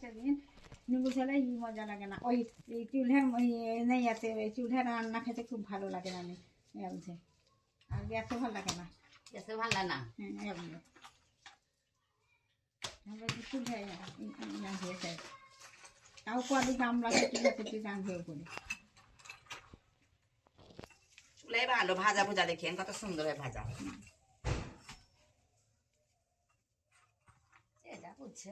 একটা দিন নিবু ছাড়া মজা লাগে না। ওই এই চুলহার নেই আছে, ওই চুলহার রান্না খেতে খুব ভালো লাগে না বলছে। আর গ্যাসে ভালো লাগে না, গ্যাসে ভালো লাগে না। চুলহায় হয়েছে তাও কদি গামলা ঠিক আছে, তুই রাঁধেও করে চুলাই ভালো ভাজা ভুজা দেখেন কত সুন্দর হয় ভাজা। এটা বুঝছে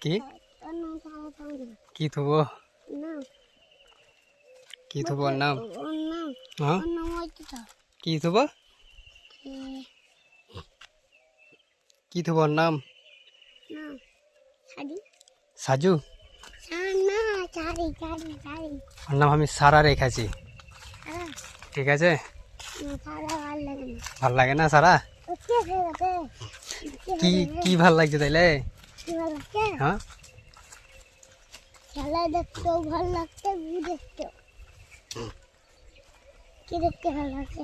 কি কি থব কি থব নাম হ্যাঁ কি থব কি থব নাম সাজু ওর নাম আমি সারা রেখেছি। ঠিক আছে, ভাল লাগে না সারা? কি কি ভাল লাগছে তাইলে? হ্যাঁ, খেলা দেখতেও ভালো লাগছে, দেখতেও কি দেখতে ভালো লাগছে।